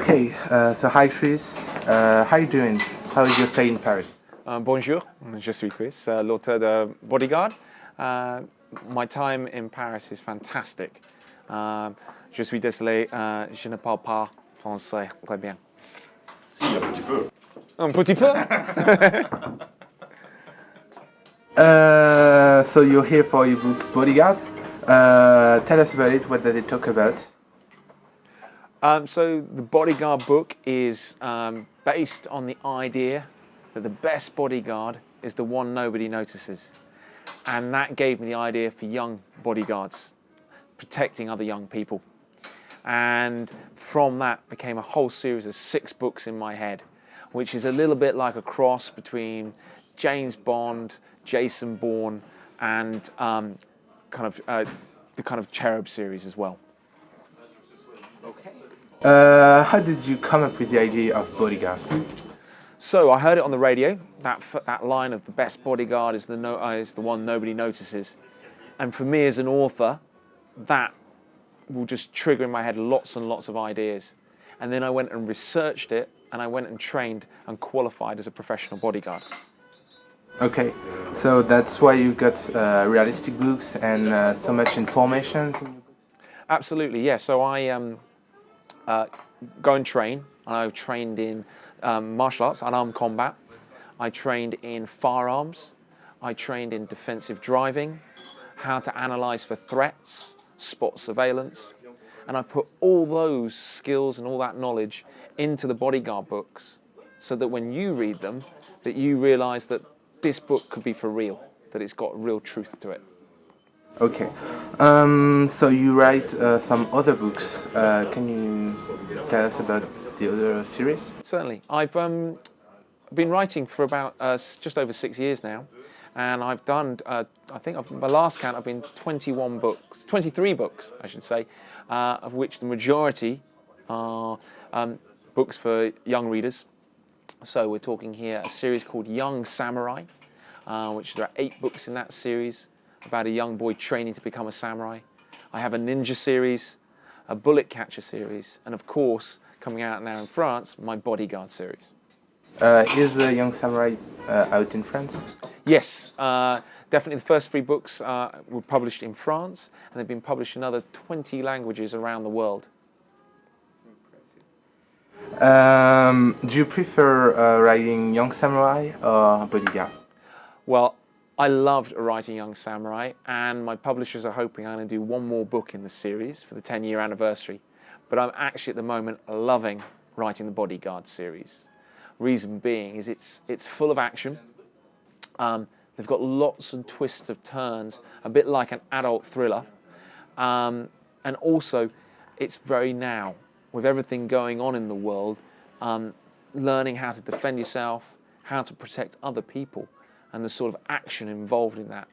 So hi Chris, how you doing? How is your stay in Paris? Bonjour, je suis Chris, l'auteur de Bodyguard. My time in Paris is fantastic. Je suis désolé, je ne parle pas français très bien. Si, un petit peu. Un petit peu? So you're here for your book Bodyguard. Tell us about it. What does it talk about? So the Bodyguard book is based on the idea that the best bodyguard is the one nobody notices. And that gave me the idea for young bodyguards, protecting other young people. And from that became a whole series of 6 books in my head, which is a little bit like a cross between James Bond, Jason Bourne, and the kind of CHERUB series as well. Okay. How did you come up with the idea of Bodyguard? So I heard it on the radio, that line of the best bodyguard is the one nobody notices. And for me as an author, that will just trigger in my head lots and lots of ideas. And then I went and researched it, and I went and trained and qualified as a professional bodyguard. Okay, so that's why you've got realistic books and so much information? Absolutely, yes. Yeah. So I go and train. I've trained in martial arts, unarmed combat. I trained in firearms. I trained in defensive driving, how to analyse for threats, spot surveillance. And I put all those skills and all that knowledge into the Bodyguard books so that when you read them, that you realise that this book could be for real, that it's got real truth to it. Okay, so you write some other books. Can you tell us about the other series? Certainly. I've been writing for about just over 6 years now, and I've done, I think my last count, I've been 23 books, I should say, of which the majority are books for young readers. So we're talking here a series called Young Samurai, which there are 8 books in that series, about a young boy training to become a samurai. I have a ninja series, a bullet catcher series, and of course, coming out now in France, my Bodyguard series. Is the Young Samurai out in France? Yes, definitely the first 3 books were published in France, and they've been published in other 20 languages around the world. Do you prefer writing Young Samurai or Bodyguard? Well, I loved writing Young Samurai, and my publishers are hoping I'm going to do 1 more book in the series for the 10-year anniversary. But I'm actually at the moment loving writing the Bodyguard series. Reason being is it's full of action. They've got lots of twists of turns, a bit like an adult thriller. And also, it's very now, with everything going on in the world, learning how to defend yourself, how to protect other people, and the sort of action involved in that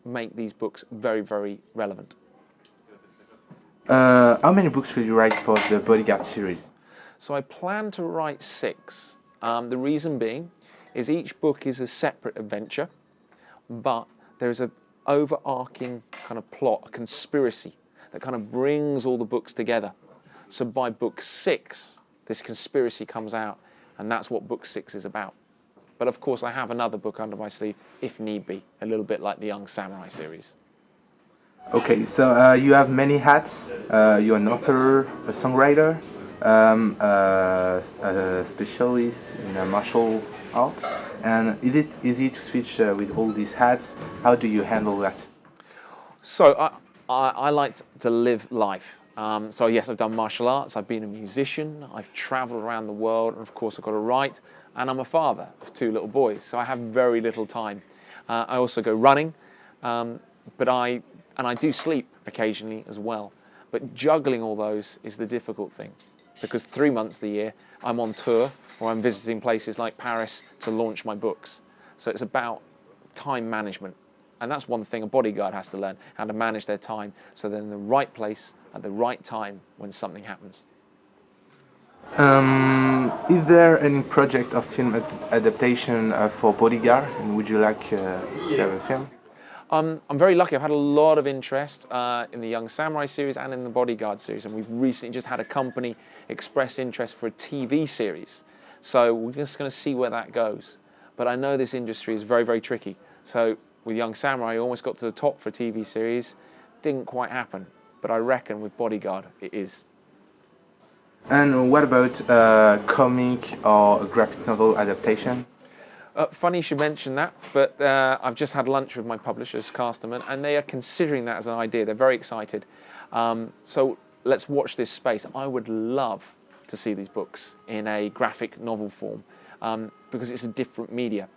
make these books very, very relevant. How many books will you write for the Bodyguard series? So I plan to write 6. The reason being is each book is a separate adventure, but there's an overarching kind of plot, a conspiracy that kind of brings all the books together. So by book 6, this conspiracy comes out, and that's what book 6 is about. But of course, I have another book under my sleeve, if need be, a little bit like the Young Samurai series. Okay, so you have many hats. You're an author, a songwriter, a specialist in martial arts. And is it easy to switch with all these hats? How do you handle that? So I like to live life. So yes, I've done martial arts, I've been a musician, I've travelled around the world, and of course I've got to write, and I'm a father of 2 little boys, so I have very little time. I also go running, but I do sleep occasionally as well. But juggling all those is the difficult thing, because 3 months of the year I'm on tour, or I'm visiting places like Paris to launch my books. So it's about time management. And that's one thing a bodyguard has to learn, how to manage their time so they're in the right place at the right time when something happens. Is there any project of film adaptation for Bodyguard, and would you like to have a film? I'm very lucky. I've had a lot of interest in the Young Samurai series and in the Bodyguard series, and we've recently just had a company express interest for a TV series. So we're just going to see where that goes. But I know this industry is very, very tricky. So with Young Samurai, I almost got to the top for a TV series. Didn't quite happen. But I reckon with Bodyguard, it is. And what about comic or graphic novel adaptation? Funny you should mention that, but I've just had lunch with my publishers, Casterman, and they are considering that as an idea. They're very excited. So let's watch this space. I would love to see these books in a graphic novel form because it's a different media.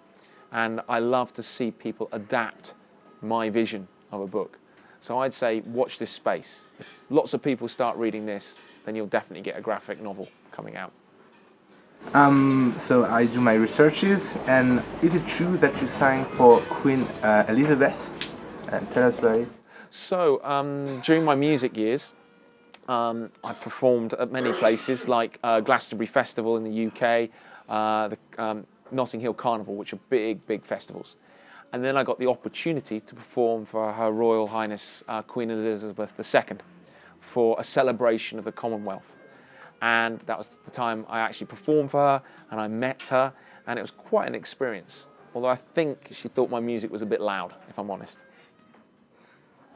And I love to see people adapt my vision of a book. So I'd say watch this space. If lots of people start reading this, then you'll definitely get a graphic novel coming out. So I do my researches, and is it true that you signed for Queen Elizabeth? Tell us about it. So during my music years, I performed at many places like Glastonbury Festival in the UK, the Notting Hill Carnival, which are big, big festivals. And then I got the opportunity to perform for Her Royal Highness Queen Elizabeth II for a celebration of the Commonwealth. And that was the time I actually performed for her, and I met her, and it was quite an experience. Although I think she thought my music was a bit loud, if I'm honest.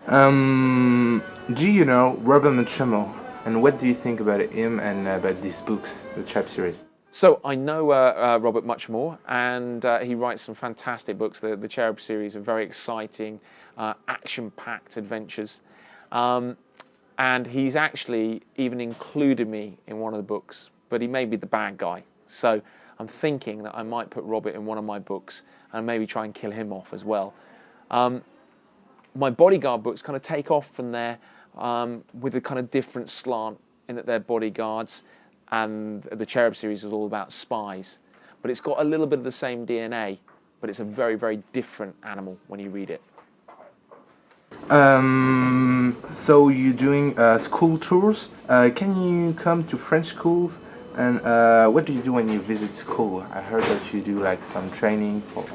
Do you know Robert Muchamore? And what do you think about him and about these books, the CHERUB series? So I know Robert Muchamore, and he writes some fantastic books. The CHERUB series are very exciting, action-packed adventures. And he's actually even included me in one of the books, but he may be the bad guy. So I'm thinking that I might put Robert in one of my books and maybe try and kill him off as well. My Bodyguard books kind of take off from there with a kind of different slant in that they're bodyguards, and the CHERUB series is all about spies. But it's got a little bit of the same DNA, but it's a very, very different animal when you read it. So you're doing school tours. Can you come to French schools? And what do you do when you visit school? I heard that you do like some training for.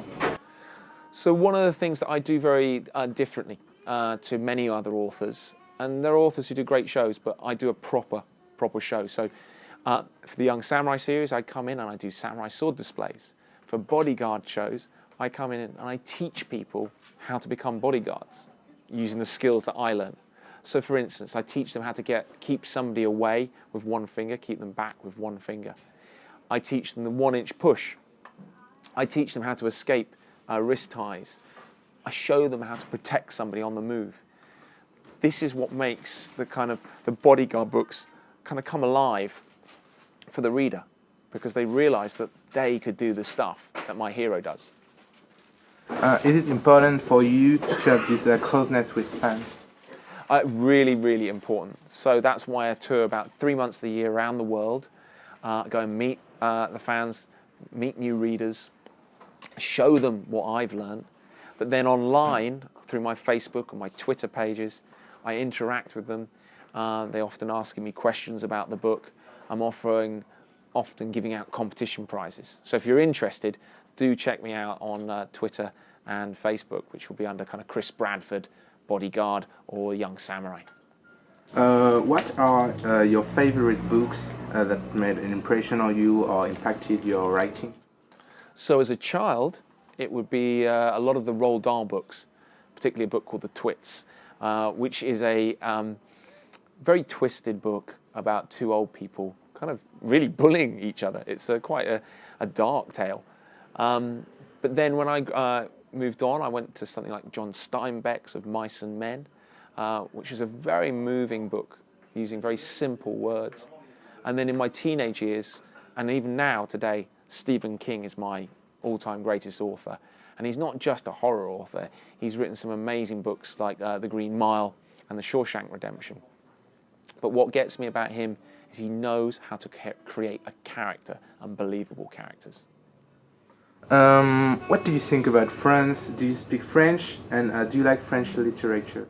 So one of the things that I do very differently to many other authors, and there are authors who do great shows, but I do a proper show. So for the Young Samurai series, I come in and I do samurai sword displays. For Bodyguard shows, I come in and I teach people how to become bodyguards, using the skills that I learned. So for instance, I teach them how to keep somebody away with one finger, keep them back with one finger. I teach them the 1-inch push. I teach them how to escape wrist ties. I show them how to protect somebody on the move. This is what makes the Bodyguard books kind of come alive for the reader, because they realize that they could do the stuff that my hero does. Is it important for you to have this closeness with fans? Really, really important. So that's why I tour about 3 months of the year around the world, go and meet the fans, meet new readers, show them what I've learned. But then online, through my Facebook and my Twitter pages, I interact with them. They often asking me questions about the book. I'm often giving out competition prizes. So if you're interested, do check me out on Twitter and Facebook, which will be under kind of Chris Bradford, Bodyguard, or Young Samurai. What are your favorite books that made an impression on you or impacted your writing? So as a child, it would be a lot of the Roald Dahl books, particularly a book called The Twits, which is a very twisted book about two old people kind of really bullying each other. It's quite a dark tale. But then when I moved on, I went to something like John Steinbeck's of Mice and Men, which is a very moving book, using very simple words. And then in my teenage years, and even now today, Stephen King is my all-time greatest author. And he's not just a horror author. He's written some amazing books like The Green Mile and The Shawshank Redemption. But what gets me about him is he knows how to create a character, unbelievable characters. What do you think about France? Do you speak French? And do you like French literature?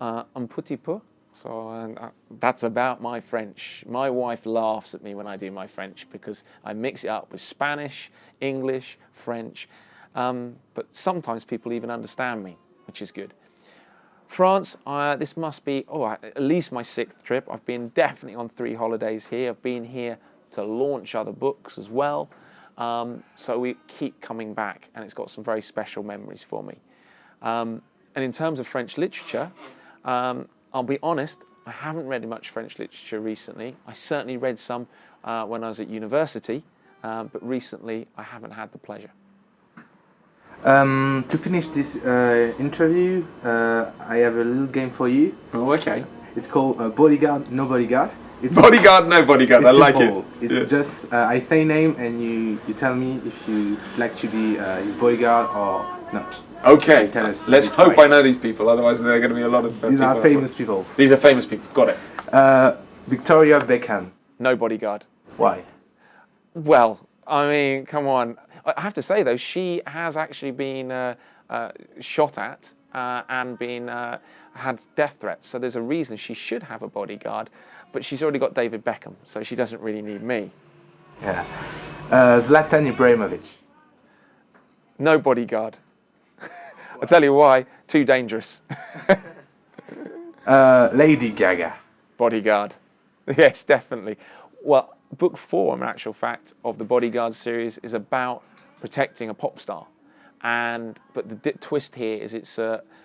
Un petit peu. So that's about my French. My wife laughs at me when I do my French because I mix it up with Spanish, English, French. But sometimes people even understand me, which is good. France, this must be at least my 6th trip. I've been definitely on 3 holidays here. I've been here to launch other books as well. So we keep coming back, and it's got some very special memories for me. And in terms of French literature, I'll be honest, I haven't read much French literature recently. I certainly read some when I was at university, but recently I haven't had the pleasure. To finish this interview, I have a little game for you. Oh, okay. It's called Bodyguard, No Bodyguard. It's Bodyguard, no bodyguard. I like it. It's just I say name and you tell me if you like to be his bodyguard or not. Okay. Let's hope right. I know these people. Otherwise, there are going to be a lot of. These are famous people. These are famous people. Got it. Victoria Beckham. No bodyguard. Why? Well, I mean, come on. I have to say though, she has actually been shot at and been had death threats. So there's a reason she should have a bodyguard, but she's already got David Beckham, so she doesn't really need me. Yeah. Zlatan Ibrahimovic. No bodyguard. I'll tell you why. Too dangerous. Lady Gaga. Bodyguard. Yes, definitely. Well, book 4, in actual fact, of the Bodyguard series is about protecting a pop star. But the twist here is it's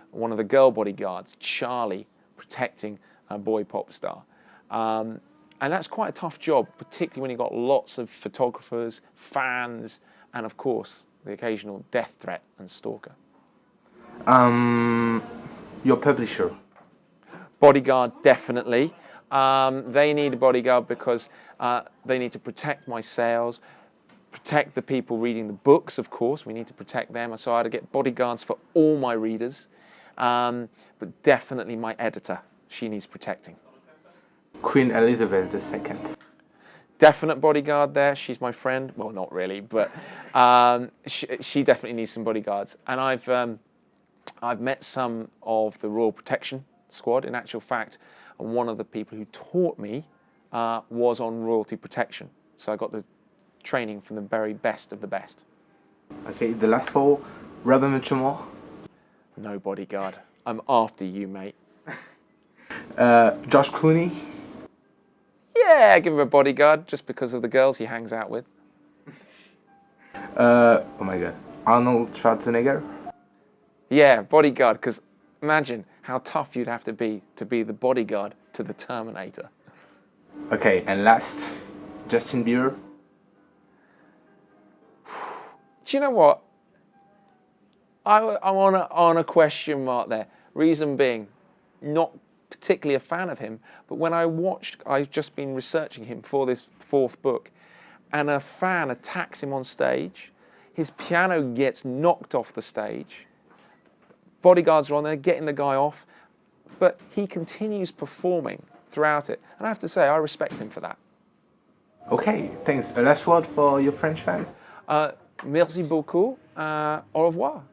one of the girl bodyguards, Charlie, protecting a boy pop star. And that's quite a tough job, particularly when you've got lots of photographers, fans, and of course, the occasional death threat and stalker. Your publisher. Bodyguard, definitely. They need a bodyguard because they need to protect my sales, protect the people reading the books, of course. We need to protect them. So I had to get bodyguards for all my readers. But definitely my editor. She needs protecting. Queen Elizabeth II. Definite bodyguard there. She's my friend. Well, not really, but she definitely needs some bodyguards. And I've met some of the Royal Protection Squad. In actual fact, one of the people who taught me was on royalty protection. So I got the training from the very best of the best. Okay, the last 4, Robert Muchamore. No bodyguard. I'm after you, mate. Josh Clooney. Yeah, give him a bodyguard just because of the girls he hangs out with. Oh my God, Arnold Schwarzenegger. Yeah, bodyguard, because imagine how tough you'd have to be the bodyguard to the Terminator. Okay, and last, Justin Bieber. Do you know what? I'm on a question mark there. Reason being, not particularly a fan of him, but when I've just been researching him for this 4th book, and a fan attacks him on stage, his piano gets knocked off the stage, bodyguards are on there getting the guy off, but he continues performing throughout it. And I have to say, I respect him for that. Okay, thanks. A last word for your French fans? Merci beaucoup. Au revoir.